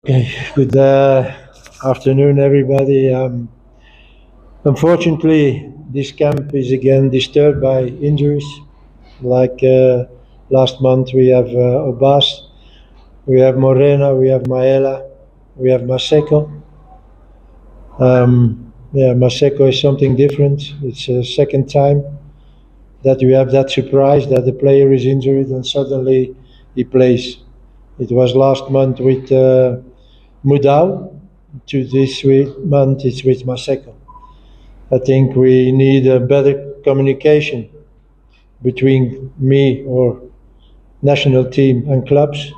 Okay, good afternoon, everybody. Unfortunately, this camp is again disturbed by injuries. Like last month, we have Obas, we have Morena, we have Maela, we have Maseko. Yeah, Maseko is something different. It's a second time that we have that surprise that the player is injured and suddenly he plays. It was last month with Mudau. To this month, it's with Maseko. I think we need a better communication between me or national team and clubs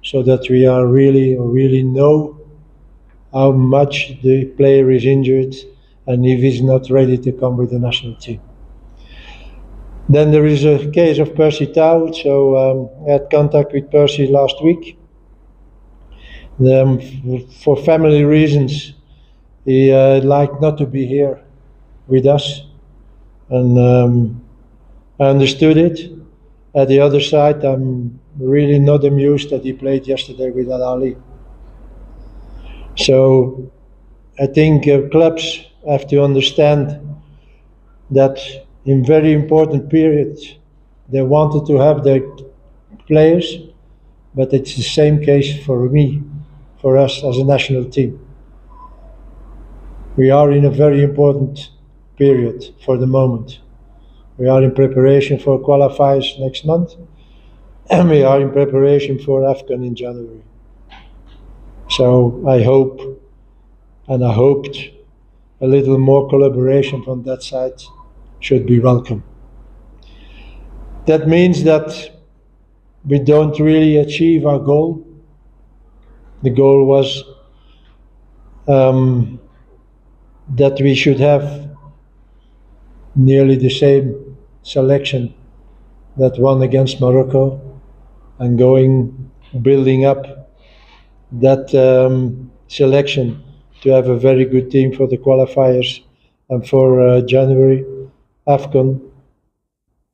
so that we are really know how much the player is injured and if he's not ready to come with the national team. Then there is a case of Percy Tau. So I had contact with Percy last week. For family reasons, he liked not to be here with us, and I understood it. At the other side, I'm really not amused that he played yesterday with Al Ali. So I think clubs have to understand that in very important periods they wanted to have their players, but it's the same case for me, for us as a national team. We are in a very important period for the moment. We are in preparation for qualifiers next month, and we are in preparation for AFCON in January. So I hope, and I hoped, a little more collaboration from that side should be welcome. That means that we don't really achieve our goal. The goal was that we should have nearly the same selection that won against Morocco, and building up that selection to have a very good team for the qualifiers and for January AFCON.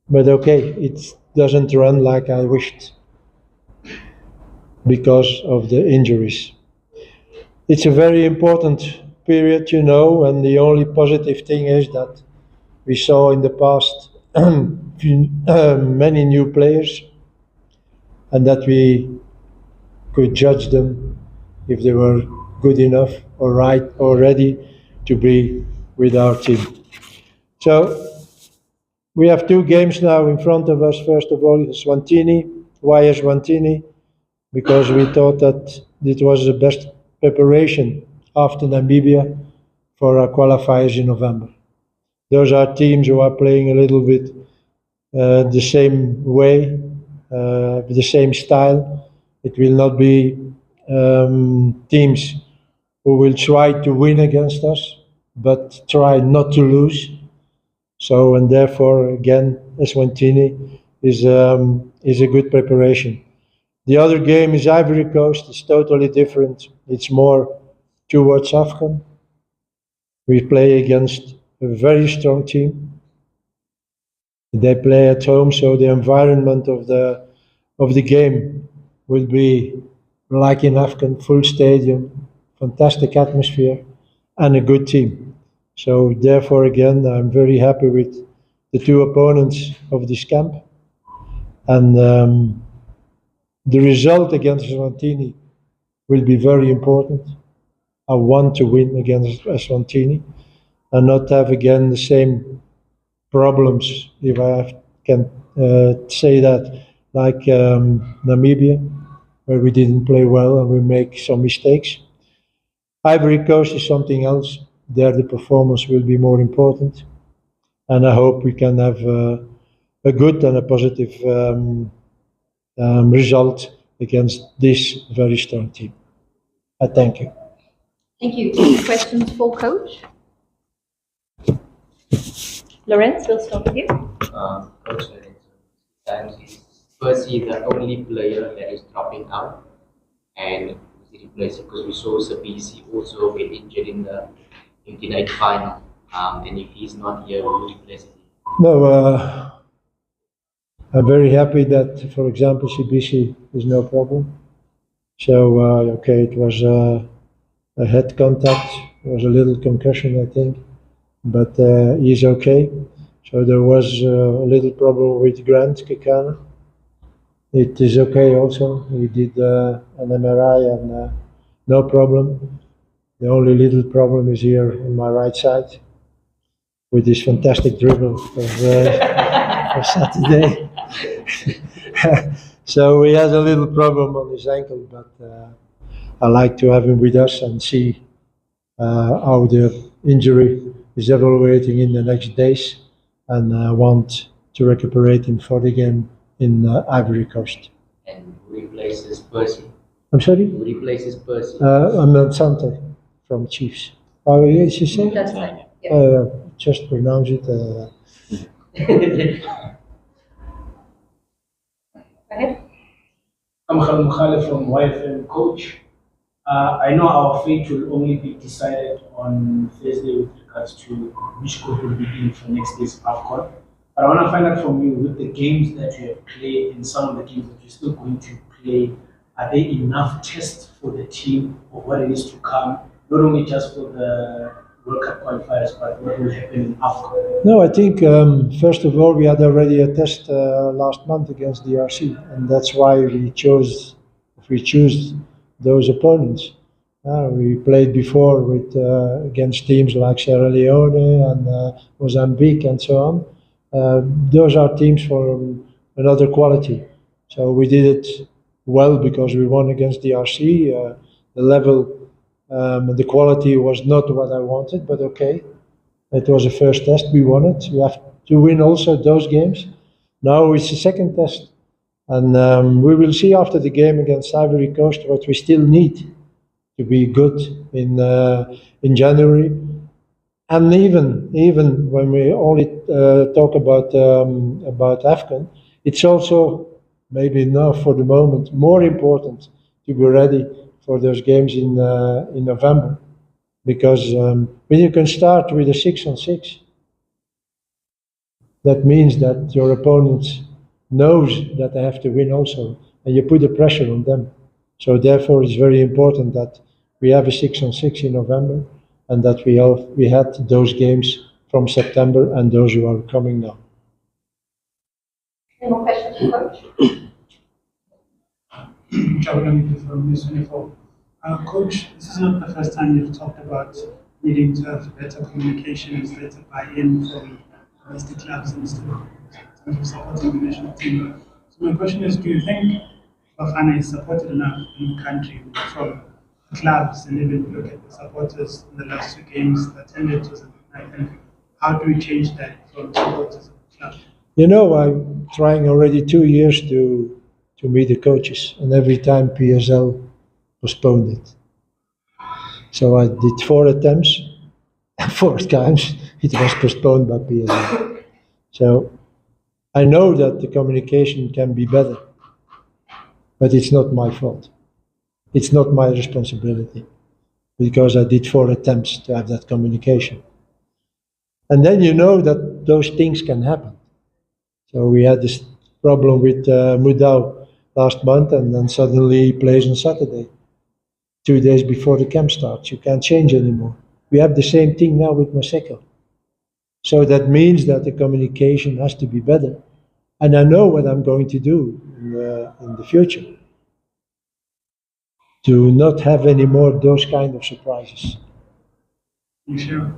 But okay, it doesn't run like I wished because of the injuries. It's a very important period, and the only positive thing is that we saw in the past many new players, and that we could judge them if they were good enough or right or ready to be with our team. So we have two games now in front of us. First of all, Eswatini. Why Eswatini? Because we thought that it was the best preparation after Namibia for our qualifiers in November. Those are teams who are playing a little bit the same way, the same style. It will not be teams who will try to win against us, but try not to lose. So, and therefore, again, Eswatini is a good preparation. The other game is Ivory Coast. It's totally different. It's more towards AFCON. We play against a very strong team. They play at home, so the environment of the game will be like in AFCON, full stadium, fantastic atmosphere, and a good team. So therefore, again, I'm very happy with the two opponents of this camp, and the result against Eswatini will be very important. I want to win against Eswatini and not have again the same problems, if I can say that, like Namibia, where we didn't play well and we make some mistakes. Ivory Coast is something else. There the performance will be more important, and I hope we can have a good and a positive result against this very strong team. I thank you. Thank you. Any questions for Coach? Lorenz, we'll start with you. Coach Lorenz, times is Percy the only player that is dropping out, and is he replaced because we saw Sabisi also get injured in the 29 final, and if he's not here, who replaces him? No, I'm very happy that, for example, Sabisi is no problem. So okay, it was a head contact. It was a little concussion, I think, but he's okay. So there was a little problem with Grant Kekana. It is okay also. We did an MRI and no problem. The only little problem is here on my right side with this fantastic dribble for Saturday. So he has a little problem on his ankle, but I like to have him with us and see how the injury is evaluating in the next days, and I want to recuperate him for the game in Ivory Coast. And who replaces Percy? I'm sorry? Who replaces Percy? I'm Sante from Chiefs. Oh, yes, you say? That's fine. Yeah. Just pronounce it. Go ahead. I'm Khalid Mukhalif from YFM Coach. I know our fate will only be decided on Thursday with regards to which group will be in for next year's AFCON. But I want to find out from you, with the games that you have played and some of the games that you're still going to play, are they enough tests for the team of what it is to come, not only just for the World Cup qualifiers, but what will happen in AFCON? No, I think first of all we had already a test last month against DRC, and that's why we choose those opponents. We played before with against teams like Sierra Leone and Mozambique and so on. Those are teams from another quality. So we did it well because we won against DRC. The level, the quality was not what I wanted, but okay. It was a first test. We won it. We have to win also those games. Now it's the second test. And we will see after the game against Ivory Coast what we still need to be good in January. And even when we only talk about AFCON, it's also maybe now for the moment more important to be ready for those games in November, because when you can start with a 6-on-6, that means that your opponent knows that they have to win also, and you put the pressure on them. So therefore, it's very important that we have a 6-on-6 in November, and that we had those games from September and those who are coming now. Any more questions for Coach? Chabalani from News 24. Coach, this is not the first time you've talked about needing to have better communication and better buy-in from domestic clubs in terms of supporting the national team. So my question is, do you think Bafana is supported enough in the country from the clubs, and even look at the supporters in the last two games, the attendance was and how do we change that from supporters of the club? You know, I'm trying already 2 years to meet the coaches, and every time PSL postponed it. So I did 4 attempts, and 4 times it was postponed by PSL. So I know that the communication can be better, but it's not my fault. It's not my responsibility, because I did 4 attempts to have that communication. And then you know that those things can happen. So we had this problem with Mudau last month, and then suddenly he plays on Saturday, 2 days before the camp starts. You can't change anymore. We have the same thing now with Maseko. So that means that the communication has to be better. And I know what I'm going to do in the future to not have any more those kind of surprises. You sure?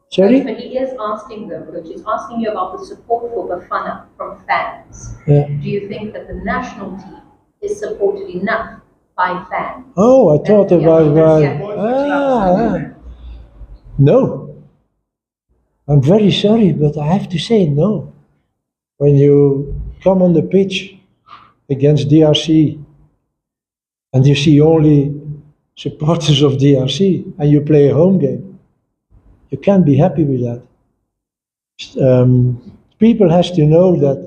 Sorry? But he is asking though, Coach, he's asking you about the support for Bafana from fans. Yeah. Do you think that the national team is supported enough by fans? Oh, I thought Yeah, about yeah. no. I'm very sorry, but I have to say no. When you come on the pitch against DRC and you see only supporters of DRC and you play a home game, you can't be happy with that. People has to know that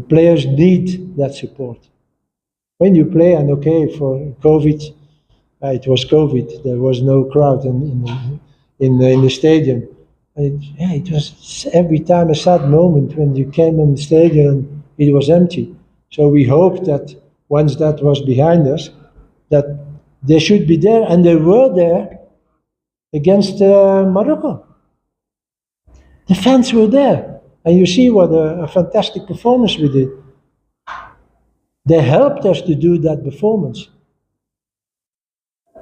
players need that support. When you play, and okay, for COVID, it was COVID. There was no crowd in the stadium. It was every time a sad moment when you came in the stadium. It was empty. So we hoped that once that was behind us, that they should be there, and they were there against Morocco. The fans were there, and you see what a fantastic performance we did. They helped us to do that performance.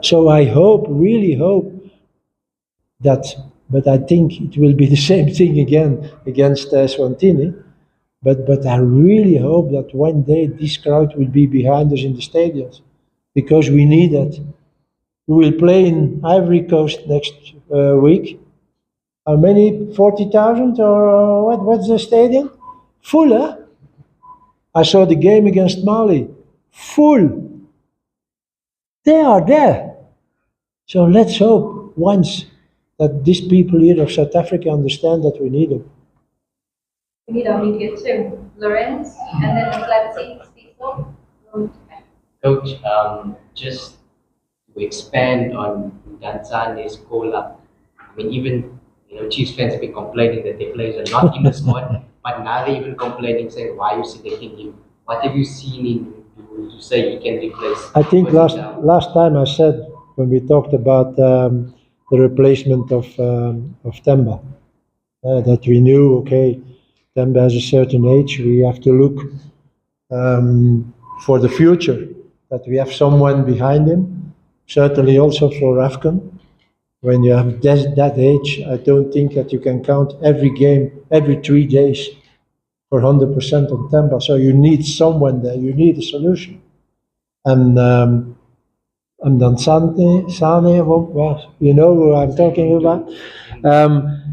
So I hope, really hope, that, but I think it will be the same thing again against Eswatini. But I really hope that one day this crowd will be behind us in the stadiums, because we need it. We will play in Ivory Coast next week. How many? 40,000 or what? What's the stadium? Full, huh? I saw the game against Mali. Full. They are there. So let's hope once that these people here of South Africa understand that we need them. We need our media too. Lorenz, and then Eswatini, Cecil. Coach, just to expand on Danzane's call-up, I mean, even Chiefs fans have been complaining that their players are not in the squad, but now they're even complaining, saying, why are you selecting him? What have you seen in him to say he can replace? I think last time I said, when we talked about the replacement of Temba, that we knew, okay, Temba has a certain age, we have to look for the future, that we have someone behind him, certainly also for AFCON. When you have that age, I don't think that you can count every game, every 3 days for 100% on Temba. So you need someone there, you need a solution. And then Sane, well, you know who I'm talking about,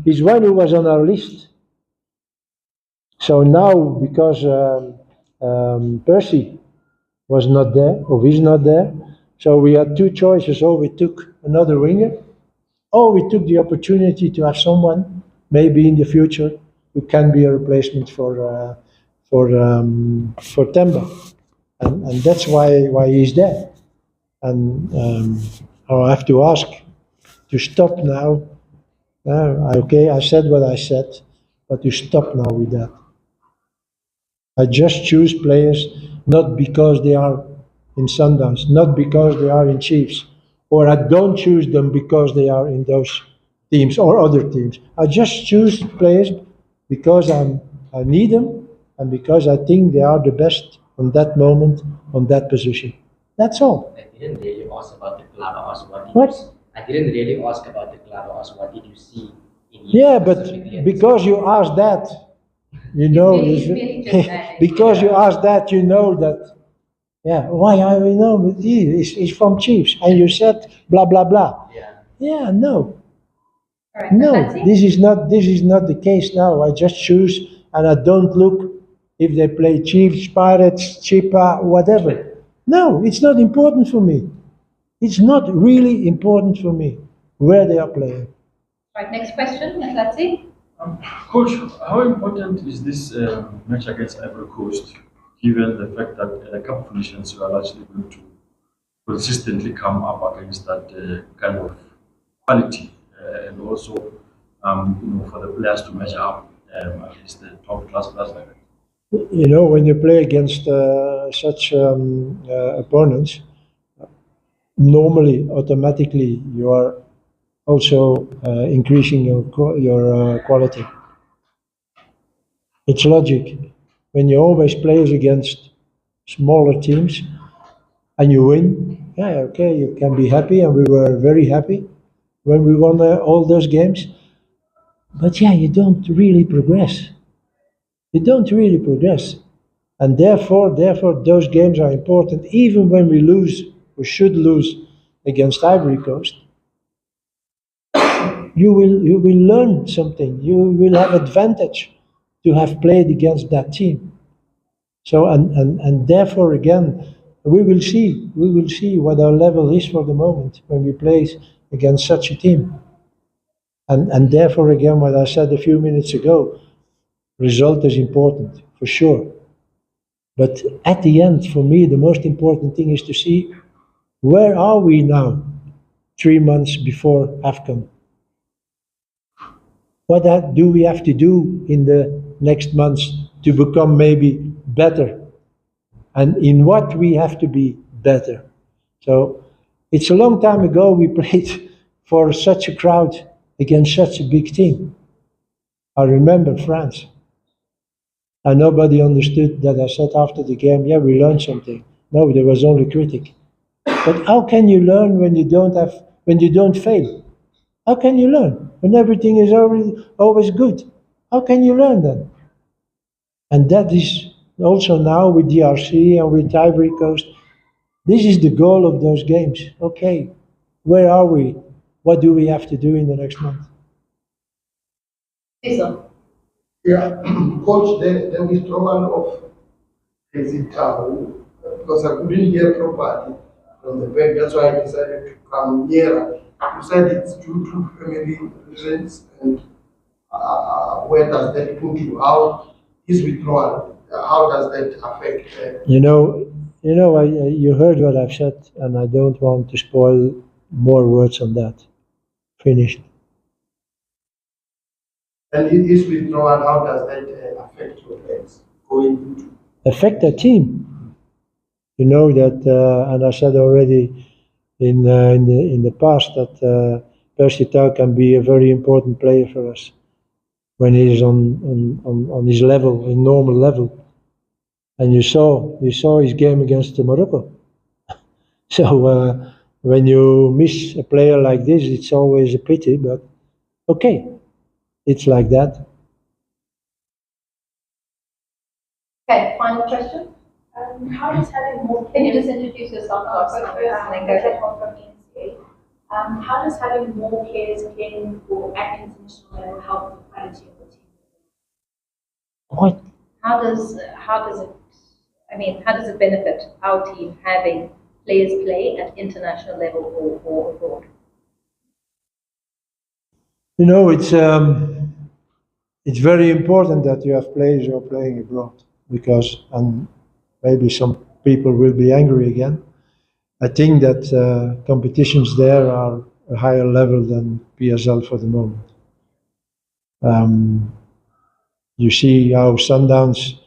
is one who was on our list. So now, because Percy was not there, or is not there, so we had two choices. Or we took another winger, or we took the opportunity to have someone, maybe in the future, who can be a replacement for Temba, and that's why he's there. And I have to ask to stop now. Okay, I said what I said, but to stop now with that. I just choose players not because they are in Sundowns, not because they are in Chiefs, or I don't choose them because they are in those teams or other teams. I just choose players because I need them and because I think they are the best on that moment, on that position. That's all. I didn't really ask about the club. I asked What? I didn't really ask about the club. I asked what did you see in him? Yeah, but because you asked that, you know, because you asked that, you know that. Yeah, why I know he's from Chiefs, and you said blah blah blah. Yeah, no, All right, no, Eswatini? this is not the case now. I just choose, and I don't look if they play Chiefs, Pirates, Chipa, whatever. No, it's not important for me. It's not really important for me where they are playing. Right, next question, Eswatini. Coach, how important is this match against Ivory Coast, given the fact that the Cup of Nations you are largely going to consistently come up against that kind of quality, and also for the players to measure up against the top class players like that? You know, when you play against such opponents, normally, automatically, you are also increasing your quality. It's logic. When you always play against smaller teams and you win, yeah, okay, you can be happy, and we were very happy when we won all those games. But yeah, you don't really progress. You don't really progress. And therefore, those games are important. Even when we lose, we should lose against Ivory Coast, you will learn something. You will have advantage to have played against that team. So and therefore again, we will see what our level is for the moment when we play against such a team. And therefore again, what I said a few minutes ago, result is important for sure. But at the end, for me, the most important thing is to see where are we now, 3 months before AFCON. What do we have to do in the next months to become maybe better? And in what we have to be better? So it's a long time ago we played for such a crowd against such a big team. I remember France. And nobody understood that I said after the game, yeah, we learned something. No, there was only critic. But how can you learn when you don't fail? How can you learn when everything is always good? How can you learn then? And that is also now with DRC and with Ivory Coast. This is the goal of those games. Okay, where are we? What do we have to do in the next month? Cecil. Yeah, coach, the withdrawal of Hezitao, because I couldn't hear properly from the back, that's why I decided to come nearer. You said it's due to family reasons, and where does that put you? How is withdrawal? How does that affect? You heard what I've said, and I don't want to spoil more words on that. Finished. And is withdrawal, how does that affect your plans going into? Affect the team. You know that, and I said already in the past that Percy Tau can be a very important player for us when he is on his level, in normal level. And you saw his game against Morocco. So when you miss a player like this, it's always a pity. But okay, it's like that. Okay, final question. How does having more Can you players just introduce yourself first and then go ahead? How does having more players playing for at international level help the quality of the team? What? How does it benefit our team having players play at international level or abroad? You know, it's very important that you have players who are playing abroad because, and maybe some people will be angry again. I think that competitions there are a higher level than PSL for the moment. You see how Sundowns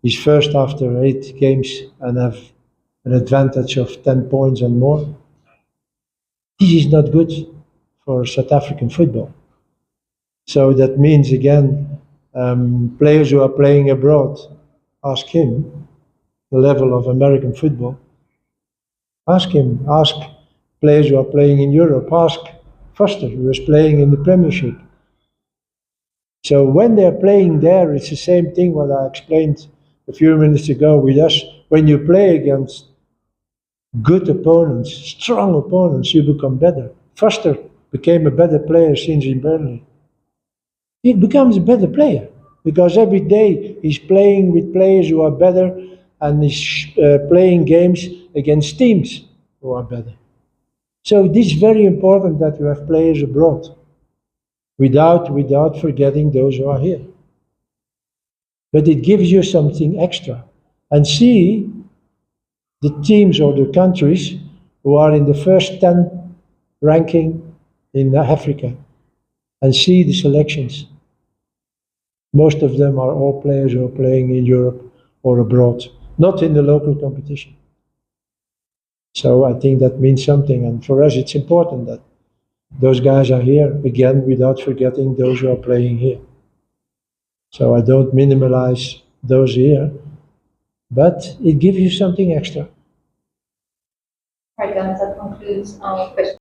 is first after 8 games and have an advantage of 10 points and more. This is not good for South African football. So that means again, players who are playing abroad, ask him the level of American football. Ask him, ask players who are playing in Europe, ask Foster, who is playing in the Premiership. So when they're playing there, it's the same thing what I explained a few minutes ago with us. When you play against good opponents, strong opponents, you become better. Foster became a better player since in Burnley. He becomes a better player because every day he's playing with players who are better and he's playing games against teams who are better. So this is very important that you have players abroad without forgetting those who are here. But it gives you something extra. And see the teams or the countries who are in the first 10 ranking in Africa and see the selections. Most of them are all players who are playing in Europe or abroad, not in the local competition. So I think that means something, and for us it's important that those guys are here, again, without forgetting those who are playing here. So I don't minimize those here, but it gives you something extra. Right, guys, that concludes our question.